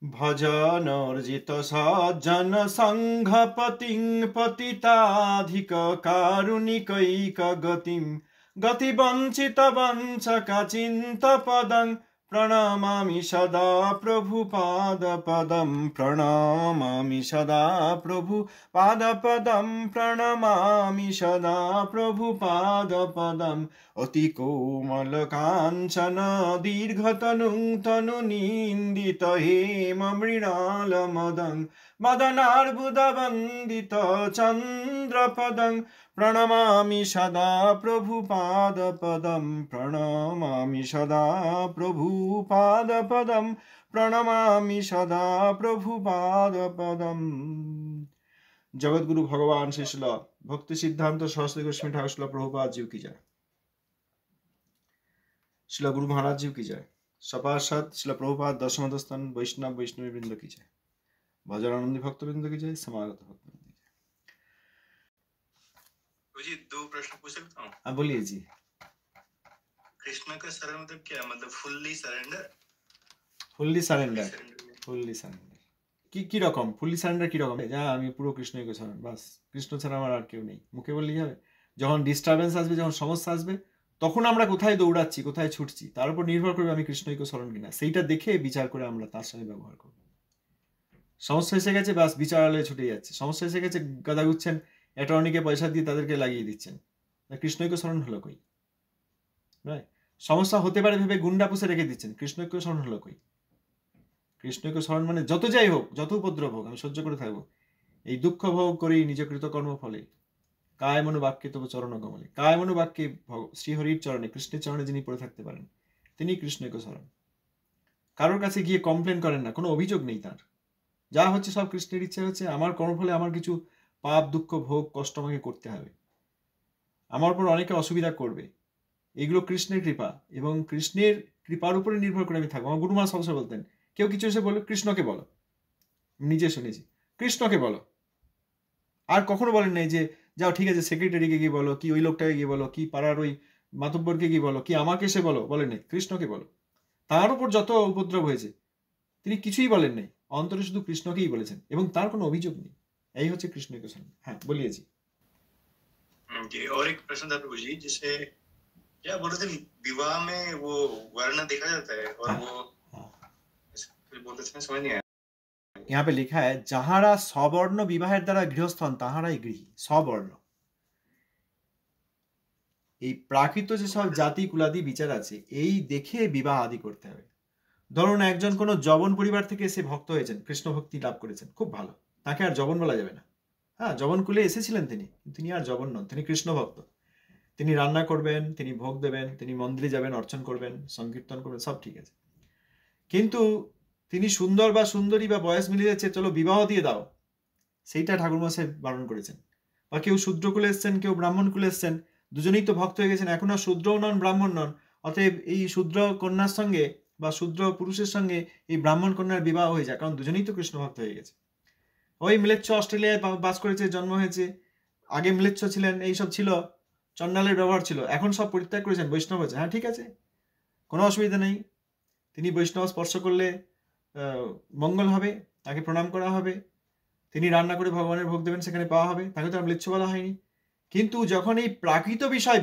ভজনর্জিত সজ্জন সংঘপতিং পতিতাধিক কারুণিকৈক গতিম গতিবঞ্চিত বঞ্চক চিন্ত পদং প্রণমামি সদা প্রভু পাদপদম প্রণমামি সদা প্রভু পাদপদম প্রণমামি সদা প্রভু পাদপদম অতি কোমল কাঞ্চন দীর্ঘতনুং তনু নিন্দিত হেম মৃণাল মদং মদনার্বুদ বন্দিত চন্দ্রপদং প্রণমামি সদা প্রভু পাদপদম প্রণমামি সদা প্রভু পাদপদম প্রণমামি সদা প্রভু পাদপদম। जगतगुरु भगवान श्री शिल भक्ति सिद्धांत सरस्वती गोस्वामी ठाकुर शिल प्रभुपाद जी की जय। शिल गुरु महाराज जी की जय। सपार्षद शिल प्रभुपाद दशमदस्थान वैष्णव वैष्णवी वृंद की जय। भजनानंदी भक्त वृंद की जय। समागत भक्त वृंद की जय। जी 2 प्रश्न पूछ सकता हूँ? हाँ बोलिए जी। कृष्ण का शरण मतलब क्या, मतलब fully surrender? Fully surrender, fully surrender কি রকম ফুলি সারেন্ডার কি রকম? যা আমি পুরো কৃষ্ণকে শরণ, বাস কৃষ্ণ ছাড়া আমার আর কেউ নেই, মুখে বললেই হবে। যখন ডিস্টারবেন্স আসবে, যখন সমস্যা আসবে, তখন আমরা কোথায় দৌড়াচ্ছি, কোথায় ছুটছি, তার উপর নির্ভর করবে আমি কৃষ্ণকে শরণ কিনা। সেইটা দেখে বিচার করে আমরা তার সঙ্গে ব্যবহার করব। সমস্যা এসে গেছে, বাস বিচারালয়ে ছুটে যাচ্ছে। সমস্যা এসে গেছে, গাদা গুচ্ছেন, অ্যাটর্নিকে পয়সা দিয়ে তাদেরকে লাগিয়ে দিচ্ছেন। কৃষ্ণকে শরণ হলো কই? রাইট। সমস্যা হতে পারে ভেবে গুন্ডা পুষে রেখে দিচ্ছেন, কৃষ্ণকে শরণ হলো কই? কৃষ্ণকে স্মরণ মানে যত যাই হোক, যত উপদ্রব হোক, আমি সহ্য করে থাকবো। এই দুঃখ ভোগ করি নিজ কৃতকর্ম ফলে, কায় মনো বাক্যে তবু চরণ কমলে। কায় মনো বাক্যে শ্রীহরির চরণে, কৃষ্ণের চরণে যিনি পড়ে থাকতে পারেন, তিনি কৃষ্ণকে স্মরণ। কারোর কাছে গিয়ে কমপ্লেন করেন না, কোনো অভিযোগ নেই তার। যা হচ্ছে সব কৃষ্ণের ইচ্ছা হচ্ছে। আমার কর্মফলে আমার কিছু পাপ দুঃখ ভোগ কষ্ট আমাকে করতে হবে, আমার উপর অনেকে অসুবিধা করবে, এগুলো কৃষ্ণের কৃপা, এবং কৃষ্ণের কৃপার উপরে নির্ভর করে আমি থাকবো। আমার গুরুমা সবসময় বলতেন, কেউ কিছু এসে বলো কৃষ্ণকে বলো। নিজে শুনেছি, কৃষ্ণকে বলো। আর কখনো বলেন নাই যে যাও ঠিক আছে সেক্রেটারিকে গিয়ে বলো, কি ওই লোকটাকে গিয়ে বলো, কি পাড়ার ওই মাতব্বরকে গিয়ে বলো, কি আমাকে এসে বলো, বলেন নাই, কৃষ্ণকে বলো। তার উপর যত উপদ্রব হয়েছে তিনি কিছুই বলেন নাই, অন্তরে শুধু কৃষ্ণকেই বলেছেন, এবং তার কোনো অভিযোগ নেই। এই হচ্ছে কৃষ্ণকে শরণ। হ্যাঁ বলিয়েছি। और एक प्रश्न था प्रभु जी, जिसे क्या बोल रहे थे, विवाह में वो वर्ण देखा जाता है और वो बोलते थे, समझ नहीं आया। यहाँ पे लिखा है যাহারা সবর্ণ বিবাহের দ্বারা গৃহস্থ হন তাহারাই গৃহী। সবর্ণ, এই প্রাকৃত যেসব জাতি কুলাদি বিচার আছে এই দেখে বিবাহ আদি করতে হবে। ধরুন একজন কোনো যবন পরিবার থেকে এসে ভক্ত হয়েছেন, কৃষ্ণ ভক্তি লাভ করেছেন, খুব ভালো, তাকে আর যবন বলা যাবে না। হ্যাঁ, যবন কুলে এসেছিলেন তিনি আর যবন নন, তিনি কৃষ্ণ ভক্ত। তিনি রান্না করবেন, তিনি ভোগ দেবেন, তিনি মন্দিরে যাবেন, অর্চন করবেন, সংকীর্তন করবেন, সব ঠিক আছে। কিন্তু তিনি সুন্দর বা সুন্দরী বা বয়স মিলে যাচ্ছে, চলো বিবাহ দিয়ে দাও, সেইটা ঠাকুরমশাই বারণ করেছেন। বা কেউ শূদ্র কুলে এসছেন, কেউ ব্রাহ্মণ কুলে এসছেন, দুজনেই তো ভক্ত হয়ে গেছেন, এখন আর শূদ্রও নন ব্রাহ্মণ নন, অতএব এই শূদ্র কন্যার সঙ্গে বা শূদ্র পুরুষের সঙ্গে এই ব্রাহ্মণ কন্যার বিবাহ হয়ে যায়, কারণ দুজনেই তো কৃষ্ণ ভক্ত হয়ে গেছে। ওই মিলেচ্ছ অস্ট্রেলিয়ায় বাস করেছে, জন্ম হয়েছে, আগে মিলেচ্ছ ছিলেন, এইসব ছিল, চন্ডালের ব্যবহার ছিল, এখন সব পরিত্যাগ করেছেন, বৈষ্ণব হয়েছে। হ্যাঁ ঠিক আছে, কোনো অসুবিধা নেই। তিনি বৈষ্ণব স্পর্শ করলে মঙ্গল হবে, তাকে প্রণাম করা হবে, তিনি রান্না করে ভগবানের ভোগ দেবেন, সেখানে পাওয়া হবে, তাকে তো আর ম্লেচ্ছ বলা হয়নি। কিন্তু যখন এই প্রাকৃত বিষয়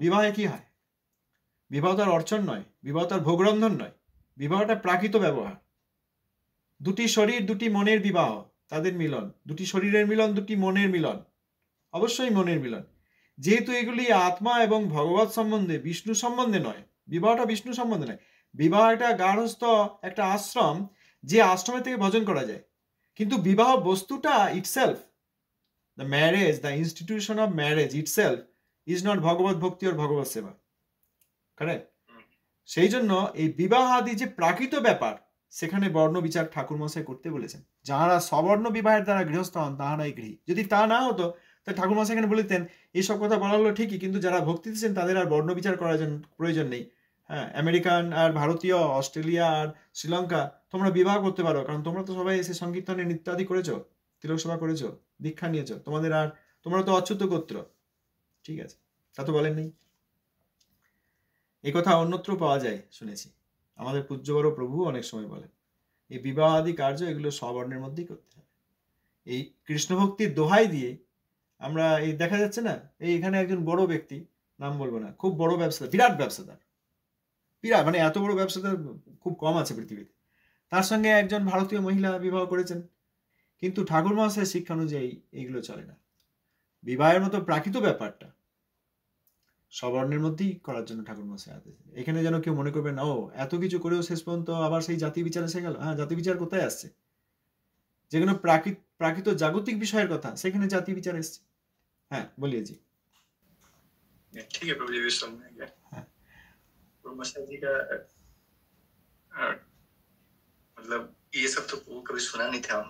বিবাহে কি হয়? বিবাহ তার অর্চন নয়, বিবাহ তার ভোগরন্ধন নয়, বিবাহটা প্রাকৃত ব্যবহার। দুটি শরীর দুটি মনের বিবাহ, তাদের মিলন, দুটি শরীরের মিলন, দুটি মনের মিলন, অবশ্যই মনের মিলন। যেহেতু এগুলি আত্মা এবং ভগবত সম্বন্ধে, বিষ্ণু সম্বন্ধে নয়, বিবাহটা বিষ্ণু সম্বন্ধে নয়, বিবাহ একটা গার্হস্থ একটা আশ্রম, যে আশ্রমে থেকে ভজন করা যায়। কিন্তু বিবাহ বস্তুটা itself, the marriage, the institution of marriage itself is not ভগবত ভক্তি or ভগবত সেবা, কারেক্ট? সেই জন্য এই বিবাহ আদি যে প্রাকৃত ব্যাপার, সেখানে বর্ণ বিচার ঠাকুর মশাই করতে বলেছেন। যাহারা সবর্ণ বিবাহের দ্বারা গৃহস্থ হন তাহারাই গৃহী। যদি তা না হতো তাহলে ঠাকুর মশাই এখানে বলতেন এইসব কথা বলা হলো ঠিকই, কিন্তু যারা ভক্তি দিচ্ছেন তাদের আর বর্ণ বিচার করার প্রয়োজন নেই। হ্যাঁ, আমেরিকান আর ভারতীয়, অস্ট্রেলিয়া আর শ্রীলঙ্কা, তোমরা বিবাহ করতে পারো, কারণ তোমরা তো সবাই এসে সংকীর্তনে নিত্যাদি করেছো, তিলক সেবা করেছো, দীক্ষা নিয়েছো, তোমরা তো অচ্যুত গোত্র, ঠিক আছে, তা তো বলেন নেই। এই কথা অন্যত্র পাওয়া যায়, শুনেছি, আমাদের পূজ্য বড় প্রভু অনেক সময় বলেন। এই বিবাহ আদি কার্য এগুলো স্ববর্ণের মধ্যেই করতে হবে। এই কৃষ্ণ ভক্তির দোহাই দিয়ে আমরা এই দেখা যাচ্ছে না, এই এখানে একজন বড় ব্যক্তি, নাম বলবো না, খুব বড় ব্যবসাদার, বিরাট ব্যবসাদার, বিরাট, মানে এত বড় ব্যবসাদার খুব কম আছে পৃথিবীতে। তার সঙ্গে একজন ভারতীয় মহিলা বিবাহ করেছেন, কিন্তু ঠাকুর মহাশয়ের শিক্ষা অনুযায়ী এইগুলো চলে না। বিবাহের মতো প্রাকৃত ব্যাপারটা সবর্ণের মধ্যেই করার জন্য ঠাকুর মশাই আদেশ। এখানে যেন কেউ মনে করবে না ও এত কিছু করেও শেষ পর্যন্ত আবার সেই জাতি বিচার এসে গেল। হ্যাঁ, জাতি বিচার কোথায় আসছে? যেগুলো প্রাকৃত জাগতিক বিষয়ের কথা, সেখানে জাতি বিচার এসছে। হ্যাঁ, বলিয়ে জি। ठीक है प्रभु जी, भी समझ में गया। हाँ। प्रभु मसाई जी का मतलब ये सब तो कभी सुना नहीं था, हम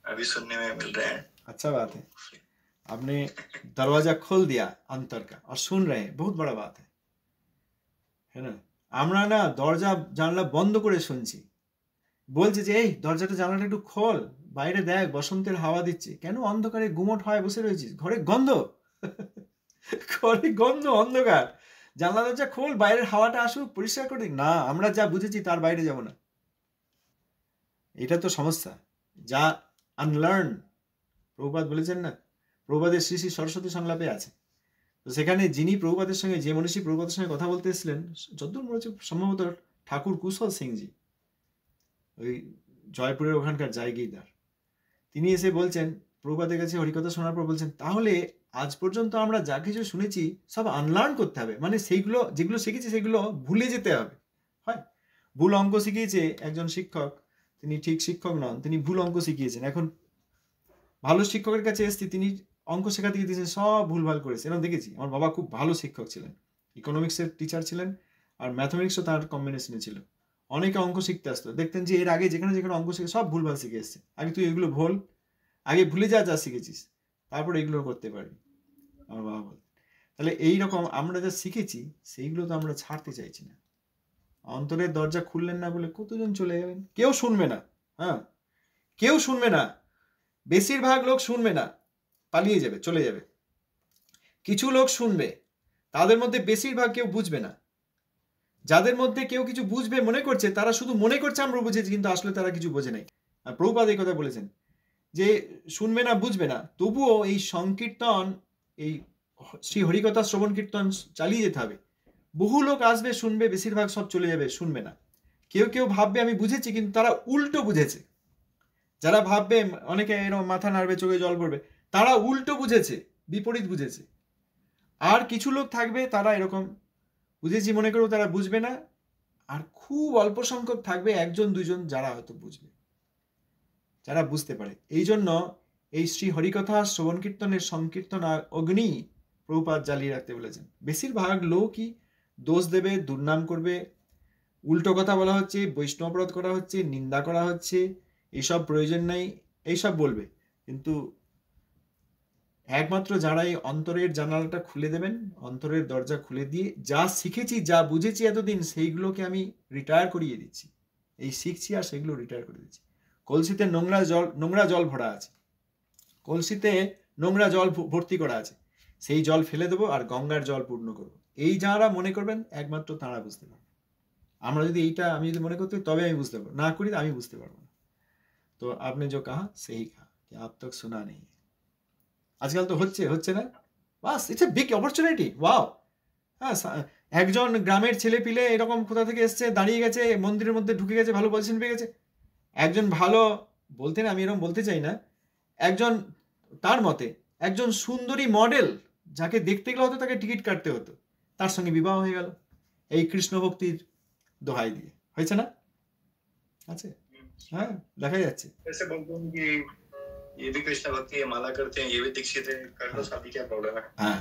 अभी सुनने में मिल रहे हैं। अच्छा बात है, आपने दरवाजा खोल दिया अंतर का और सुन रहे हैं, बहुत बड़ा बात है ना। আমরা না দরজা জানলা বন্ধ করে শুনছি, বলছে যে এই দরজাটা জানলাটা একটু খোল, বাইরে দেখ বসন্তের হাওয়া দিচ্ছে। কেন অন্ধকারে গুমট হয়ে বসে রয়েছিস? ঘরে গন্ধ, ঘরে গন্ধ, অন্ধকার, জানলা দরজা খোল, বাইরের হাওয়াটা আসুক, পরিষ্কার করে দিক। না, আমরা যা বুঝেছি তার বাইরে যাব না। এটা তো সমস্যা, যা আনলার্ন। প্রভুপাদ বলেছেন না, প্রভুপাদের শ্রী শ্রী সরস্বতী সংলাপে আছে। তো সেখানে যিনি প্রভুপাদের সঙ্গে, যে মনীষী প্রভুপাদের সঙ্গে কথা বলতে এসেছিলেন, যতদূর মনে হচ্ছে সম্ভবত ঠাকুর কুশল সিংজি, ওই জয়পুরের ওখানকার জায়গিরদার, তিনি এসে বলছেন প্রভুপাদের কাছে হরিকথা শোনার পর বলছেন, তাহলে আজ পর্যন্ত আমরা যা কিছু শুনেছি সব আনলার্ন করতে হবে, মানে সেইগুলো যেগুলো শিখেছি সেগুলো ভুলে যেতে হবে। হয় ভুল অঙ্ক শিখিয়েছে একজন শিক্ষক, তিনি ঠিক শিক্ষক নন, তিনি ভুল অঙ্ক শিখিয়েছেন। এখন ভালো শিক্ষকের কাছে এসেছি, তিনি অঙ্ক শেখাতে গিয়ে দিয়েছেন সব ভুলভাল করেছে। এরকম দেখেছি। আমার বাবা খুব ভালো শিক্ষক ছিলেন, ইকোনমিক্সের টিচার ছিলেন, আর ম্যাথমেটিক্সও তার কম্বিনেশনে ছিল। অনেকে অঙ্ক শিখতে আসতো, দেখতেন যে এর আগে যেখানে যেখানে অঙ্ক শিখে সব ভুলভাল শিখে এসছে। আগে তুই এগুলো ভুল, আগে ভুলে যা যা শিখেছিস, তারপর এগুলো করতে পারবি, আমার বাবা বলতেন। তাহলে এইরকম আমরা যা শিখেছি সেইগুলো তো আমরা ছাড়তে চাইছি না। অন্তরের দরজা খুললেন না বলে কতজন চলে যাবেন, কেউ শুনবে না। হ্যাঁ, কেউ শুনবে না, বেশিরভাগ লোক শুনবে না, পালিয়ে যাবে, চলে যাবে। কিছু লোক শুনবে, তাদের মধ্যে বেশিরভাগ কেউ বুঝবে না। যাদের মধ্যে কেউ কিছু বুঝবে মনে করছে, তারা শুধু মনে করছে আমরা বুঝেছি, কিন্তু আসলে তারা কিছু বোঝে নাই। আর প্রভুপাদ এই কথা বলেছেন যে শুনবে না, বুঝবে না, তবুও এই সংকীর্তন, এই শ্রী হরিকথা শ্রবণ কীর্তন চালিয়ে যেতে হবে। বহু লোক আসবে, শুনবে, বেশিরভাগ সব চলে যাবে, শুনবে না। কেউ কেউ ভাববে আমি বুঝেছি, কিন্তু তারা উল্টো বুঝেছে। যারা ভাববে, অনেকে এরকম মাথা নাড়বে, চোখে জল পড়বে, তারা উল্টো বুঝেছে, বিপরীত বুঝেছে। আর কিছু লোক থাকবে, তারা এরকম বুঝেছি মনে করবো, তারা বুঝবে না। আর খুব অল্প সংখ্যক থাকবে, একজন দুইজন, যারা হয়তো বুঝবে, যারা বুঝতে পারে। এই জন্য এই শ্রী হরিকথা শ্রবণ কীর্তনের সংকীর্তন আর অগ্নি প্রভুপাদ জ্বালিয়ে রাখতে বলেছেন। বেশিরভাগ লোকই দোষ দেবে, দুর্নাম করবে, উল্টো কথা বলা হচ্ছে, বৈষ্ণব অপরাধ করা হচ্ছে, নিন্দা করা হচ্ছে, এইসব প্রয়োজন নেই, এইসব বলবে। কিন্তু একমাত্র যারা এই অন্তরের জানালাটা খুলে দেবেন, অন্তরের দরজা খুলে দিয়ে যা শিখেছি, যা বুঝেছি এতদিন, সেইগুলোকে আমি রিটায়ার করিয়ে দিচ্ছি। এই শিখছি আর সেগুলো রিটায়ার করে দিচ্ছি। কলসিতে নোংরা জল ভরা আছে, কলসিতে নোংরা জল ভর্তি করা আছে, সেই জল ফেলে দেবো আর গঙ্গার জল পূর্ণ করবো। এই যারা মনে করবেন, একমাত্র তারা বুঝতে পারবে। আমরা যদি এইটা, আমি যদি মনে করতে, তবে আমি বুঝতে পারবো, না করি আমি বুঝতে পারবো না। তো আপনি যে কাহা সেই কাহা कि आप तक सुना नहीं। আজকাল তো হচ্ছে না, বাস, it's a big opportunity. Wow. হ্যাঁ, একজন গ্রামের ছেলে পিলে এরকম কোথা থেকে এসছে, দাঁড়িয়ে গেছে, মন্দিরের মধ্যে ঢুকে গেছে, ভালো পজিশন পেয়ে গেছে। একজন ভালো, বলতে না, আমি এরকম বলতে চাই না, একজন তার মতে একজন সুন্দরী মডেল, যাকে দেখতে গেলে হয়তো তাকে টিকিট কাটতে হতো, তার সঙ্গে বিবাহ হয়ে গেল এই কৃষ্ণ ভক্তির দোহাই দিয়ে। হয়েছে না? আছে, হ্যাঁ, দেখা যাচ্ছে। ऐसे बोलते हैं कि ये भी कृष्ण भक्ति है, माला करते हैं, ये भी दीक्षित है, कर लो, शादी क्या प्रॉब्लम है? हाँ,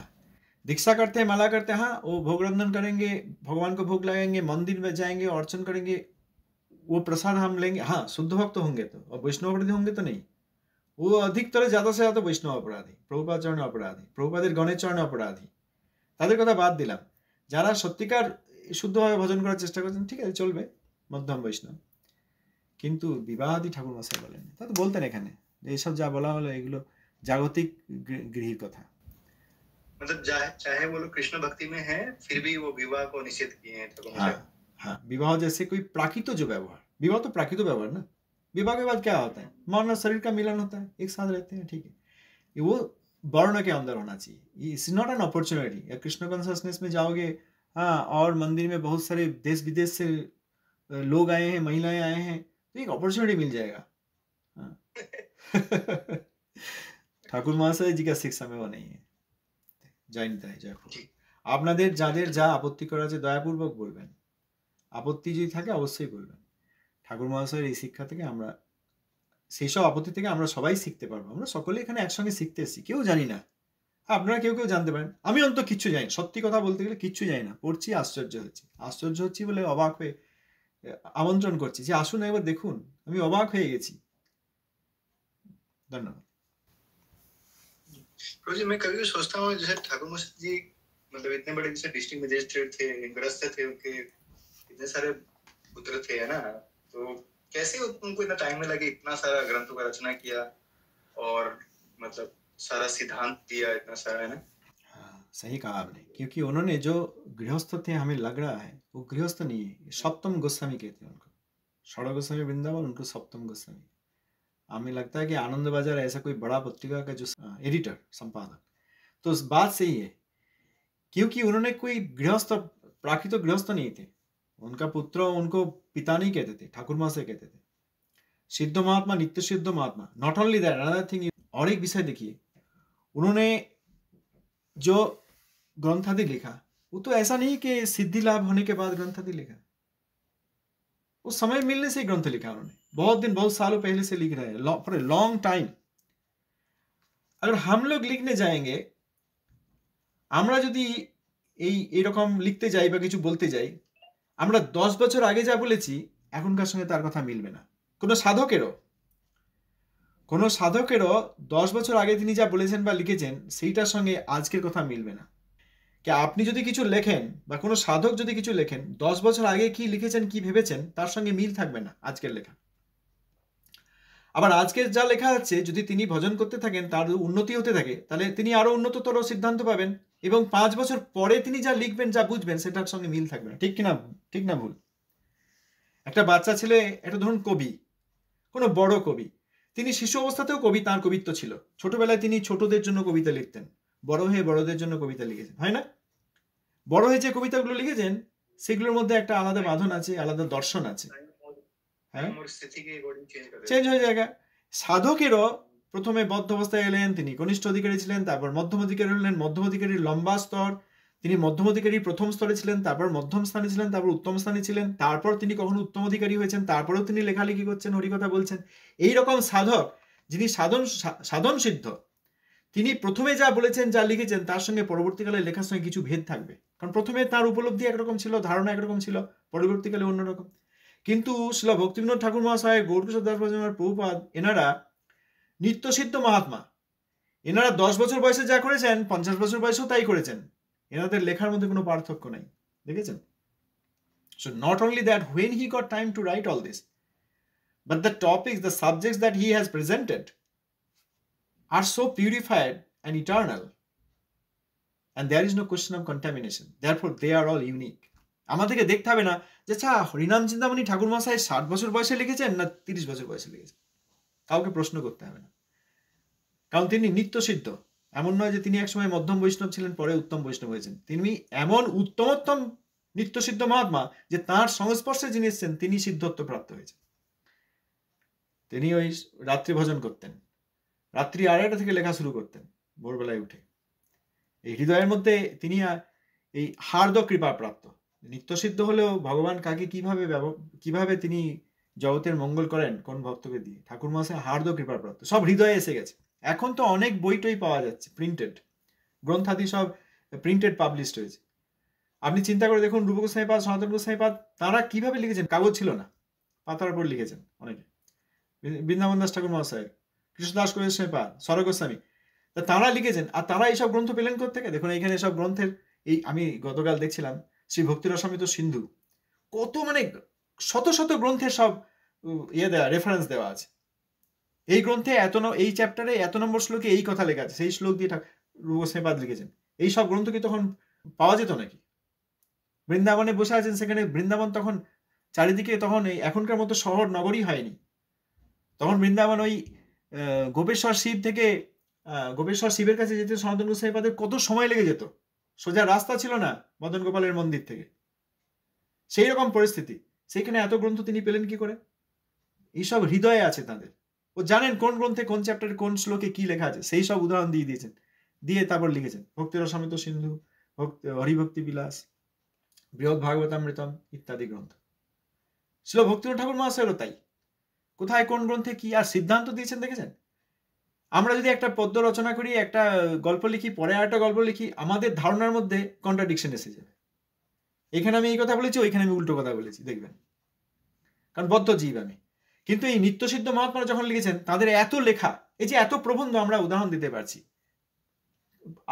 दीक्षा करते हैं, माला करते हैं, हाँ, वो भोग रंधन करेंगे, भगवान को भोग लगाएंगे, मंदिर में जाएंगे, अर्चन करेंगे, वो प्रसाद हम लेंगे। हाँ, शुद्ध भक्त होंगे तो, और वैष्णव अपराधी होंगे तो नहीं। वो अधिकतर ज्यादा से ज्यादा বৈষ্ণব অপরাধী, প্রভুপাদ চরণে অপরাধী, প্রভুপাদের গণের চরণে অপরাধী। তাদের কথা বাদ দিলাম। যারা সত্যিকার শুদ্ধভাবে ভজন করার চেষ্টা করছেন, ঠিক আছে, চলবে, মধ্যম বৈষ্ণব। কিন্তু বিবাহাদি ঠাকুর মশাই বলেন, তা তো বলতেন এখানে, এইসব যা বলা হলো এগুলো জাগতিক গৃহীর কথা। मतलब चाहे वो लोग कृष्ण भक्ति में है, फिर भी वो विवाह को निषेध किए हैं ठाकुर मशाई। हाँ, विवाह जैसे कोई प्राकृत जो व्यवहार, विवाह तो प्राकृत व्यवहार ना। विवाह के बाद क्या होता है, मन और शरीर का मिलन होता है, एक साथ रहते हैं, ठीक है। वो वर्ण के अंदर होना चाहिए, इट्स नॉट एन अपॉर्चुनिटी। या कृष्ण कॉन्शियसनेस में जाओगे, हाँ, और मंदिर में बहुत सारे देश विदेश से लोग आए हैं, महिलाएं आए हैं, तो एक अपॉर्चुनिटी मिल जाएगा। हाँ। ঠাকুর মহাশয় जी का शिक्षा में वो नहीं है। জয় নিতাই, জয় প্রভু। আপনাদের যাদের যা আপত্তি করা আছে দয়াপূর্বক বলবেন, আপত্তি যদি থাকে অবশ্যই বলবেন। ঠাকুর মহাশয়ের এই শিক্ষা থেকে আমরা, সেই সব আপত্তি থেকে আমরা সবাই শিখতে পারবো। আমরা সকলে এখানে একসঙ্গে শিখতে এসেছি, কেউ জানি না। আপনারা কেউ কেউ জানতে পারেন, আমি অন্তত কিচ্ছু জানি না, সত্যি কথা বলতে গেলে কিচ্ছু জানি না, পড়ছি, আশ্চর্য হচ্ছি বলে অবাক হয়ে আমন্ত্রণ করছি যে আসুন একবার দেখুন, আমি অবাক হয়ে গেছি। ধন্যবাদ। जी, मैं कभी सोचता हूँ जैसे ठाकुर मस्जिद जी मतलब इतने बड़े जैसे डिस्ट्रिक्ट मजिस्ट्रेट थे, गृहस्थ थे, उनके इतने सारे पुत्र थे, है ना, तो कैसे उनको इतना टाइम में लगे इतना सारा ग्रंथों का रचना किया और मतलब सारा सिद्धांत दिया इतना सारा, है ना। हाँ, सही कहा आपने, क्योंकि उन्होंने जो गृहस्थ थे, हमें लग रहा है वो गृहस्थ नहीं है, सप्तम गोस्वामी कहते हैं उनको, षड़ गोस्वामी वृंदावन, उनको सप्तम गोस्वामी। हमें लगता है कि आनंद बाजार ऐसा कोई बड़ा पत्रिका का जो एडिटर, संपादक, तो उस बात सही है, क्योंकि उन्होंने कोई गृहस्थ, प्राकृत गृहस्थ नहीं थे। उनका पुत्र उनको पिता नहीं कहते थे, ठाकुर महाशय कहते थे। सिद्ध महात्मा, नित्य सिद्ध महात्मा, not only that, another thing. और एक विषय देखिए, उन्होंने जो ग्रंथादि लिखा, वो तो ऐसा नहीं कि सिद्धि लाभ होने के बाद ग्रंथादि लिखा, उस समय मिलने से ग्रंथ लिखा उन्होंने, बहुत दिन, बहुत सालों पहले से लिख रहे हैं, फॉर ए लॉन्ग टाइम। अगर हम लोग लिखने जाएंगे, আমরা যদি এইরকম লিখতে যাই বা কিছু বলতে যাই, আমরা 10 বছর আগে যা বলেছি এখনকার সঙ্গে তার কথা মিলবে না। কোনো সাধকেরও 10 বছর আগে তিনি যা বলেছেন বা লিখেছেন সেইটার সঙ্গে আজকের কথা মিলবে না। কি আপনি যদি কিছু লেখেন বা কোনো সাধক যদি কিছু লেখেন, 10 বছর আগে কি লিখেছেন, কি ভেবেছেন, তার সঙ্গে মিল থাকবে না আজকের লেখা। আবার আজকের যা লেখা আছে, যদি তিনি ভজন করতে থাকেন, তার উন্নতি হতে থাকে, তাহলে তিনি আরো উন্নততর সিদ্ধান্ত পাবেন, এবং 5 বছর পরে তিনি যা লিখবেন, যা বুঝবেন, সেটার সঙ্গে মিল থাকবে না। ঠিক কিনা, ঠিক না ভুল? একটা বাচ্চা ছেলে, একটা ধরুন কবি, কোনো বড় কবি, তিনি শিশু অবস্থাতেও কবি, তার কবিত্ব ছিল, ছোটবেলায় তিনি ছোটদের জন্য কবিতা লিখতেন, বড় হয়ে বড়দের জন্য কবিতা লিখেছেন, হয় না? বড় হয়ে যে কবিতাগুলো লিখেছেন সেগুলোর মধ্যে একটা আলাদা বাঁধন আছে, আলাদা দর্শন আছে, হ্যাঁ, চেঞ্জ হয়ে যায়। সাধকেরও প্রথমে বদ্ধ অবস্থায় এলেন, তিনি কনিষ্ঠ অধিকারী ছিলেন, তারপর মধ্যম অধিকারী হলেন, মধ্যম অধিকারীর লম্বা স্তর, তিনি মধ্যম অধিকারীর প্রথম স্তরে ছিলেন, তারপর মধ্যম স্থানে ছিলেন, তারপর উত্তম স্থানে ছিলেন, তারপর তিনি কখনো উত্তম অধিকারী হয়েছেন, তারপরেও তিনি লেখালেখি করছেন, হরিকথা বলছেন। এইরকম সাধক যিনি সাধন সিদ্ধ, তিনি প্রথমে যা বলেছেন, যা লিখেছেন, তার সঙ্গে পরবর্তীকালে লেখার সঙ্গে কিছু ভেদ থাকবে, কারণ প্রথমে তার উপলব্ধি একরকম ছিল, ধারণা একরকম ছিল, পরবর্তীকালে অন্যরকম। কিন্তু শিল ভক্তিবিনোদ ঠাকুর মহাশয়, গৌরকিশোর দাস বর্মন, প্রভুপাদ, এনারা নিত্যসিদ্ধ মহাত্মা, এনারা 10 বছর বয়সে যা করেছেন, 50 বছর বয়সেও তাই করেছেন। এনাদের লেখার মধ্যে কোনো পার্থক্য নাই, দেখেছেন? So not only that, when he got time to write all this, but the topics, the subjects that he has presented are so purified and eternal, and there is no question of contamination. Therefore, they are all unique. আমাদেরকে দেখতে হবে না যে আচ্ছা হরিনাম চিন্তামণি ঠাকুর মশাই 60 বছর বয়সে লিখেছেন না 30 বছর বয়সে লিখেছেন, কাউকে প্রশ্ন করতে হবে না, কারণ তিনি নিত্য সিদ্ধ। এমন নয় যে তিনি একসময় মধ্যম বৈষ্ণব ছিলেন, পরে উত্তম বৈষ্ণব হয়েছেন। তিনি এমন উত্তমোত্তম নিত্য সিদ্ধ মহাত্মা যে তাঁর সংস্পর্শে যিনি এসেছেন তিনি সিদ্ধত্ব প্রাপ্ত হয়েছেন। তিনি ওই রাত্রি ভজন করতেন, রাত্রি 2:30 থেকে লেখা শুরু করতেন ভোরবেলায় উঠে। এই হৃদয়ের মধ্যে তিনি এই হার্দ কৃপা প্রাপ্ত, নিত্যসিদ্ধ হলেও ভগবান কাকে কিভাবে তিনি জগতের মঙ্গল করেন কোন ভক্তকে দিয়ে, ঠাকুর মহাশয় হার্দ কৃপা প্রাপ্ত, সব হৃদয়ে এসে গেছে। এখন তো অনেক বইটই পাওয়া যাচ্ছে, প্রিন্টেড গ্রন্থাদি সব প্রিন্টেড পাবলিশড হয়েছে। আপনি চিন্তা করে দেখুন, রূপ গোস্বামী পাদ, সনাতন গোস্বামী পাদ, তারা কিভাবে লিখেছেন, কাগজ ছিল না, পাতার উপর লিখেছেন অনেকে। বৃন্দাবন দাস ঠাকুর মহাশয়, কৃষ্ণদাস গোস্বামী পাদ, স্বর গোস্বামী, তারা লিখেছেন। আর তারা এইসব গ্রন্থ পেলেন কোত্থেকে? দেখুন এইখানে সব গ্রন্থের, এই আমি গতকাল দেখছিলাম শ্রী ভক্তিরসামৃত সিন্ধু, কত মানে শত শত গ্রন্থের সব দেওয়া, রেফারেন্স দেওয়া আছে। এই গ্রন্থে এই চ্যাপ্টারে এত নম্বর শ্লোকে এই কথা লেখা আছে, সেই শ্লোক দিয়ে রূপ গোস্বামী পাদ লিখেছেন। এই সব গ্রন্থ কি তখন পাওয়া যেত নাকি? বৃন্দাবনে বসে আছেন, সেখানে বৃন্দাবন তখন চারিদিকে তখন এই এখনকার মতো শহর নগরই হয়নি। তখন বৃন্দাবন ওই গোপেশ্বর শিব থেকে গোপেশ্বর শিবের কাছে যেতে সনাতন গোস্বামী পাদের কত সময় লেগে যেত, সোজা রাস্তা ছিল না মদন গোপালের মন্দির থেকে, সেই রকম পরিস্থিতি। সেইখানে এত গ্রন্থ তিনি পেলেন কি করে? এইসব হৃদয়ে আছে তাদের, ও জানেন কোন গ্রন্থে কোন চ্যাপ্টারে কোন শ্লোকে কি লেখা আছে, সেই সব উদাহরণ দিয়ে দিয়েছেন, দিয়ে তারপর লিখেছেন ভক্তি রসামৃত সিন্ধু, হরিভক্তি বিলাস, বৃহৎ ভাগবতামৃতম ইত্যাদি গ্রন্থ। ছিল ভক্তিনাথ ঠাকুর মহাশয়েরও তাই, কোথায় কোন গ্রন্থে কি আর সিদ্ধান্ত দিয়েছেন দেখেছেন। আমরা যদি একটা পদ্য রচনা করি, একটা গল্প লিখি, পরে আর একটা গল্প লিখি, আমাদের ধারণার মধ্যে কন্ট্রাডিকশন এসে যাবে। এখানে আমি এই কথা বলেছি, ওইখানে আমি উল্টো কথা বলেছি, দেখবেন, কারণ বদ্ধ জীব আমি। কিন্তু এই নিত্যসিদ্ধ মহাত্মারা যখন লিখেছেন, তাদের এত লেখা, এই যে এত প্রবন্ধ আমরা উদাহরণ দিতে পারছি,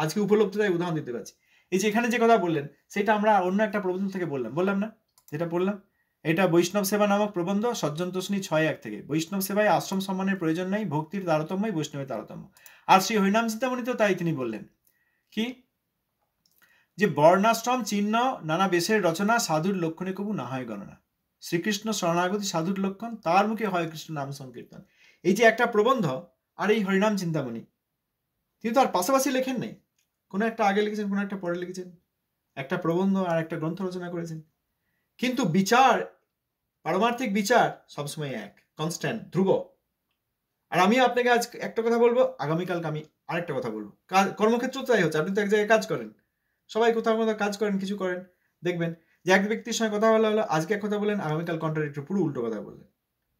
আজকে উপলব্ধতায় উদাহরণ দিতে পারছি। এই যে এখানে যে কথা বললেন, সেটা আমরা অন্য একটা প্রবন্ধ থেকে বললাম না, যেটা বললাম, এটা বৈষ্ণব সেবা নামক প্রবন্ধ, সজ্জন তোষণী 6:1 থেকে। বৈষ্ণব সেবায় আশ্রম সম্মানের প্রয়োজন নাই, ভক্তির তারতম্যই বৈষ্ণবের তারতম্য। আর শ্রী হরিনাম চিন্তামণিতেও তাই তিনি বললেন কি, যে বর্ণাশ্রম চিহ্ন নানা বেশের রচনা, সাধুর লক্ষণে কবু না হয় গণনা। শ্রীকৃষ্ণ শরণাগতি সাধুর লক্ষণ, তার মুখে হয় কৃষ্ণ নাম সংকীর্তন। এই যে একটা প্রবন্ধ আর এই হরিনাম চিন্তামণি, তিনি তার পাশাপাশি লেখেন নাই, কোনো একটা আগে লিখেছেন, কোনো একটা পরে লিখেছেন, একটা প্রবন্ধ আর একটা গ্রন্থ রচনা করেছেন। কিন্তু বিচার, পারমার্থিক বিচার সবসময় এক, কনস্ট্যান্ট, ধ্রুব। আর আমি আপনাকে আজ একটা কথা বলবো, আগামীকালকে আমি আরেকটা কথা বলবো। কর্মক্ষেত্র তাই হচ্ছে, আপনি তো এক জায়গায় কাজ করেন, সবাই কোথাও কোথাও কাজ করেন, কিছু করেন, দেখবেন যে এক ব্যক্তির সঙ্গে কথা বলা হলো, আজকে এক কথা বলেন, আগামীকাল কন্ট্রাডিক্টরি, পুরো উল্টো কথা বললেন।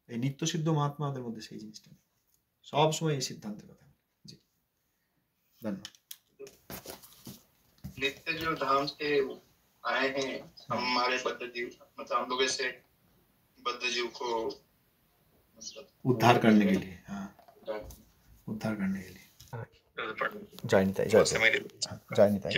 এই নিত্যসিদ্ধ মহাত্মাদের মধ্যে সেই জিনিসটা সব সময় এই সিদ্ধান্তের কথা। জি, ধন্যবাদ। नित्य जो धाम से आए हैं हमारे बद्ध जीव, मतलब हम लोग ऐसे बद्ध जीव को मतलब उद्धार करने के लिए, हाँ, उद्धार करने के लिए। जय निताई, जय निताई।